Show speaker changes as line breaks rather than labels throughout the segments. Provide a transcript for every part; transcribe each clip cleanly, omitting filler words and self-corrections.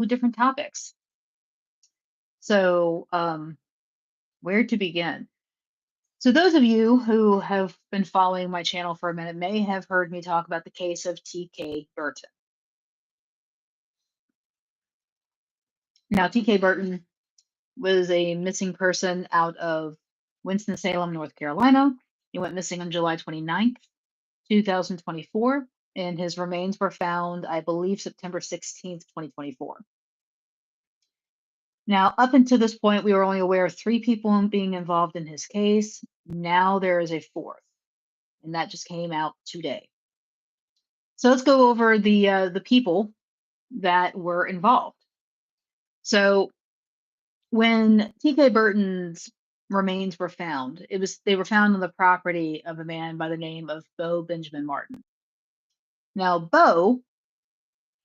two different topics. So, where to begin? So, those of you who have been following my channel for a minute may have heard me talk about the case of T.K. Burton. Now, T.K. Burton was a missing person out of Winston-Salem, North Carolina. He went missing on July 29th, 2024, and his remains were found, I believe, September 16th, 2024. Now, up until this point, we were only aware of 3 people being involved in his case. Now there is a 4th, and that just came out today. So let's go over the people that were involved. So when T.K. Burton's remains were found, they were found on the property of a man by the name of Beau Benjamin Martin. Now, Beau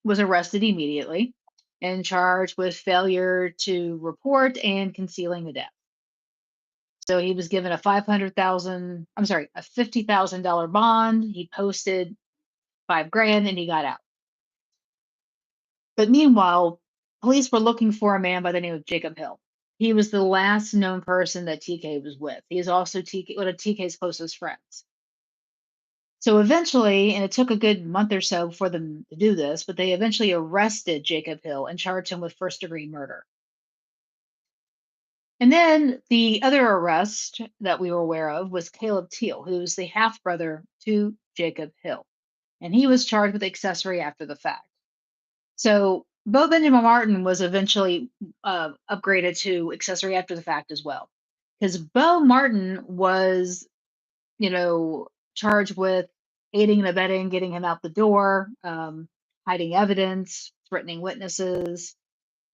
was arrested immediately and charged with failure to report and concealing the death. So he was given a $50,000 bond. He posted $5,000 and he got out. But meanwhile, police were looking for a man by the name of Jacob Hill. He was the last known person that TK was with. He is also one of TK's closest friends. So eventually, and it took a good month or so for them to do this, but they eventually arrested Jacob Hill and charged him with first-degree murder. And then the other arrest that we were aware of was Caleb Teal, who's the half-brother to Jacob Hill. And he was charged with accessory after the fact. So Beau Benjamin Martin was eventually upgraded to accessory after the fact as well. Because Beau Martin was, charged with aiding and abetting, getting him out the door, hiding evidence, threatening witnesses.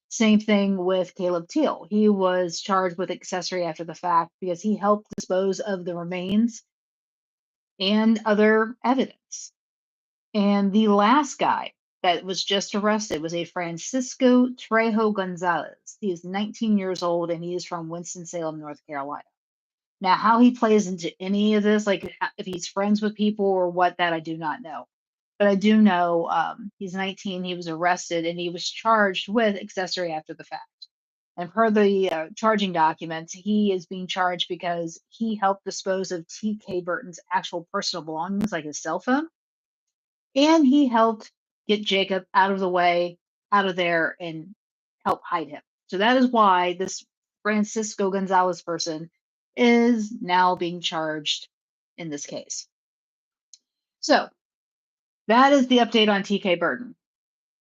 Same thing with Caleb Teal. He was charged with accessory after the fact because he helped dispose of the remains and other evidence. And the last guy that was just arrested was a Francisco Trejo Gonzalez. He is 19 years old and he is from Winston-Salem, North Carolina. Now, how he plays into any of this, like if he's friends with people or what, that I do not know. But I do know he's 19, he was arrested, and he was charged with accessory after the fact. And per the charging documents, he is being charged because he helped dispose of T.K. Burton's actual personal belongings, like his cell phone, and he helped get Jacob out of the way, out of there, and help hide him. So that is why this Francisco Gonzalez person is now being charged in this case. So that is the update on T.K. Burton.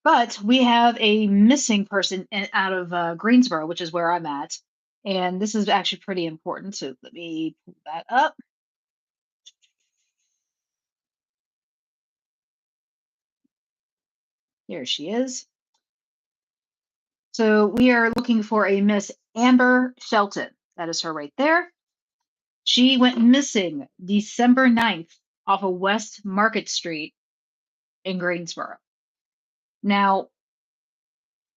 But we have a missing person out of Greensboro, which is where I'm at. And this is actually pretty important. So let me pull that up. Here she is. So we are looking for a Miss Amber Shelton. That is her right there. She went missing December 9th off of West Market Street in Greensboro. Now,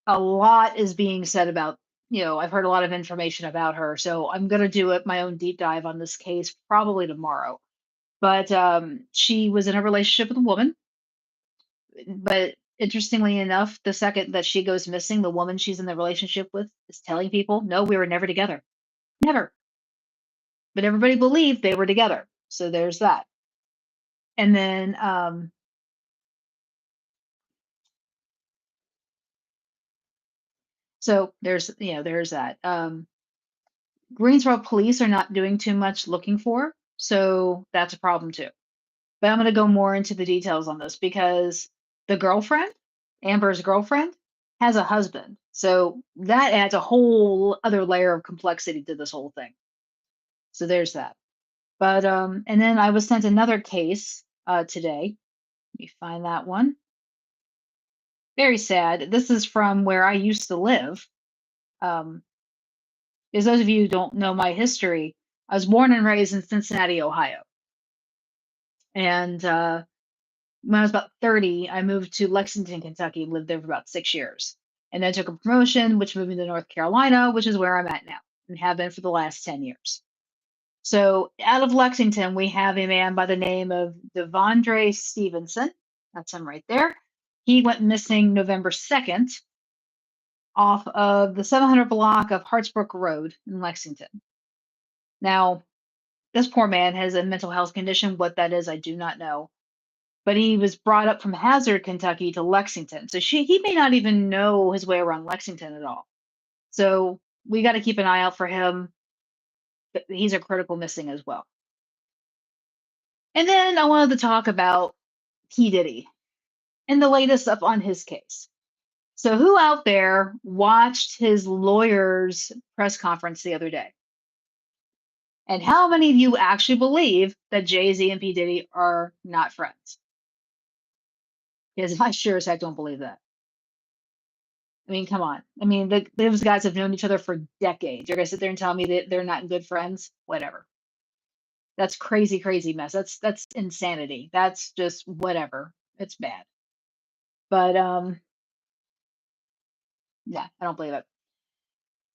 a lot is being said about, I've heard a lot of information about her. So I'm going to do my own deep dive on this case probably tomorrow. But she was in a relationship with a woman. But interestingly enough, the second that she goes missing, the woman she's in the relationship with is telling people, no, we were never together. Never. But everybody believed they were together. So there's that. And then so there's that. Greensboro police are not doing too much looking for her, so that's a problem too. But I'm going to go more into the details on this because the girlfriend, Amber's girlfriend, has a husband. So that adds a whole other layer of complexity to this whole thing. So there's that. But and then I was sent another case today. Let me find that one. Very sad. This is from where I used to live. As those of you who don't know my history, I was born and raised in Cincinnati, Ohio. And when I was about 30, I moved to Lexington, Kentucky, and lived there for about 6 years. And then took a promotion, which moved me to North Carolina, which is where I'm at now, and have been for the last 10 years. So out of Lexington, we have a man by the name of Devondre Stevenson. That's him right there. He went missing November 2nd. off of the 700 block of Hartsbrook Road in Lexington. Now, this poor man has a mental health condition. What that is, I do not know. But he was brought up from Hazard, Kentucky to Lexington. So he may not even know his way around Lexington at all. So we got to keep an eye out for him. He's a critical missing as well. And then I wanted to talk about P. Diddy and the latest up on his case. So who out there watched his lawyer's press conference the other day? And how many of you actually believe that Jay-Z and P. Diddy are not friends? Because I sure as heck don't believe that. I mean, come on. I mean, those guys have known each other for decades. You're gonna sit there and tell me that they're not good friends? Whatever. That's crazy, crazy mess. That's insanity. That's just whatever. It's bad. But yeah, I don't believe it.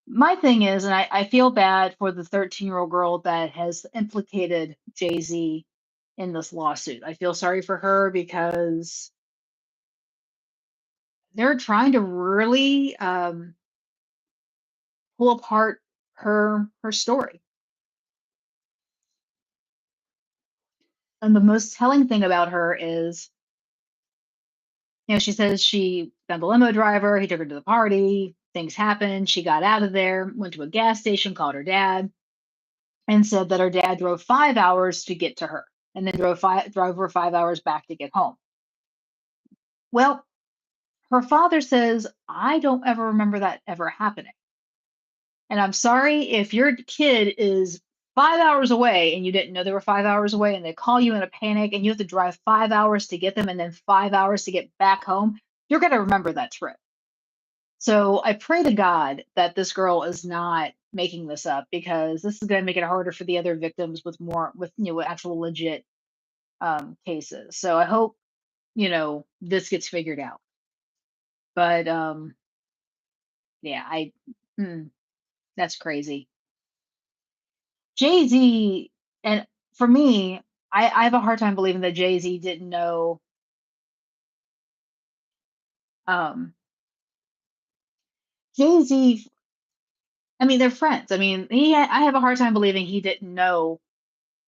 My thing is, and I feel bad for the 13-year-old girl that has implicated Jay-Z in this lawsuit. I feel sorry for her because they're trying to really pull apart her story. And the most telling thing about her is, she says she found the limo driver, he took her to the party, things happened, she got out of there, went to a gas station, called her dad, and said that her dad drove 5 hours to get to her, and then drove her 5 hours back to get home. Well, her father says, I don't ever remember that ever happening. And I'm sorry if your kid is 5 hours away and you didn't know they were 5 hours away and they call you in a panic and you have to drive 5 hours to get them and then 5 hours to get back home, you're going to remember that trip. So I pray to God that this girl is not making this up, because this is going to make it harder for the other victims with actual legit cases. So I hope, this gets figured out. But yeah, that's crazy. Jay-Z, and for me, I have a hard time believing that Jay-Z didn't know. Um, Jay-Z, I mean, they're friends. I mean, I have a hard time believing he didn't know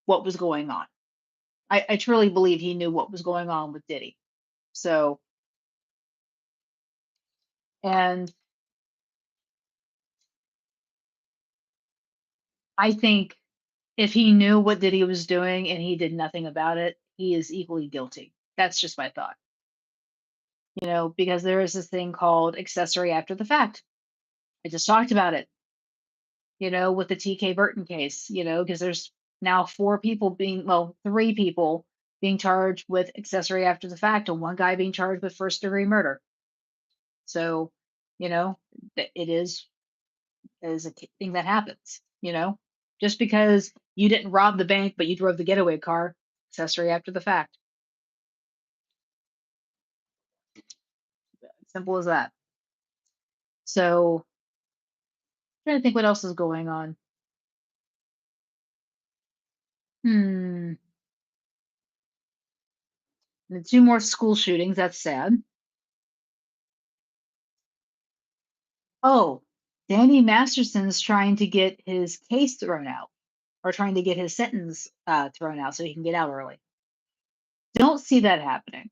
what was going on. I truly believe he knew what was going on with Diddy. So, and I think if he knew what Diddy was doing and he did nothing about it, he is equally guilty. That's just my thought. Because there is this thing called accessory after the fact. I just talked about it, with the TK Burton case, because there's now three people being charged with accessory after the fact and one guy being charged with first degree murder. So, it is a thing that happens, just because you didn't rob the bank, but you drove the getaway car, accessory after the fact. Simple as that. So, I'm trying to think what else is going on. The 2 more school shootings. That's sad. Oh, Danny Masterson's trying to get his case thrown out, or trying to get his sentence thrown out so he can get out early. Don't see that happening.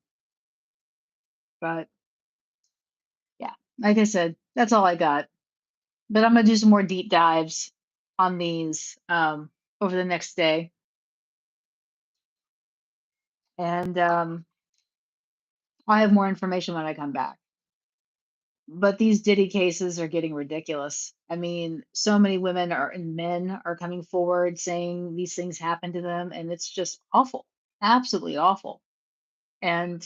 But yeah, like I said, that's all I got. But I'm gonna do some more deep dives on these over the next day. And I'll have more information when I come back. But these Diddy cases are getting ridiculous. I mean, so many women and men are coming forward saying these things happen to them, and it's just awful, absolutely awful. And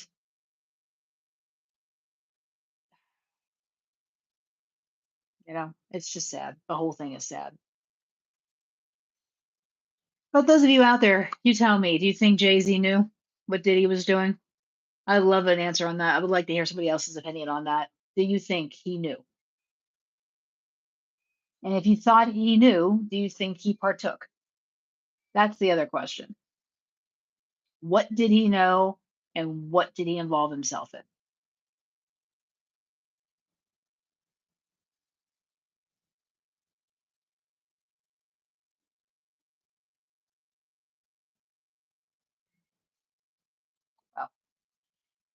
it's just sad. The whole thing is sad. But those of you out there, you tell me, do you think Jay-Z knew what Diddy was doing? I'd love an answer on that. I would like to hear somebody else's opinion on that. Do you think he knew? And if you thought he knew, do you think he partook? That's the other question. What did he know and what did he involve himself in?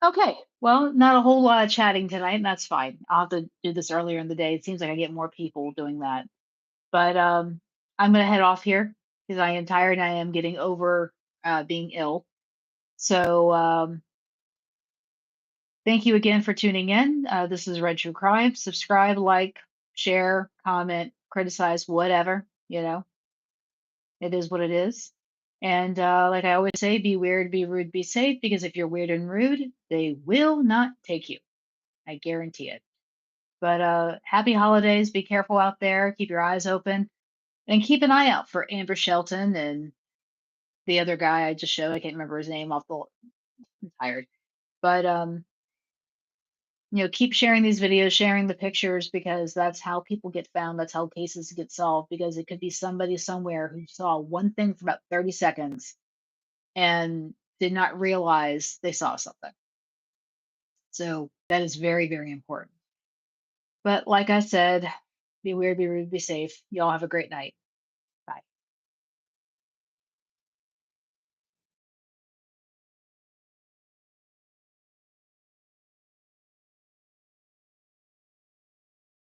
Okay. Well, not a whole lot of chatting tonight, and that's fine. I'll have to do this earlier in the day. It seems like I get more people doing that. But I'm gonna head off here because I am tired and I am getting over being ill. So thank you again for tuning in. This is Red True Crime. Subscribe, like, share, comment, criticize, whatever. It is what it is. And like I always say, be weird, be rude, be safe, because if you're weird and rude, they will not take you. I guarantee it. But happy holidays. Be careful out there. Keep your eyes open. And keep an eye out for Amber Shelton and the other guy I just showed. I can't remember his name off the I'm tired. But keep sharing these videos, sharing the pictures, because that's how people get found. That's how cases get solved, because it could be somebody somewhere who saw one thing for about 30 seconds and did not realize they saw something. So that is very, very important. But like I said, be weird, be rude, be safe. Y'all have a great night.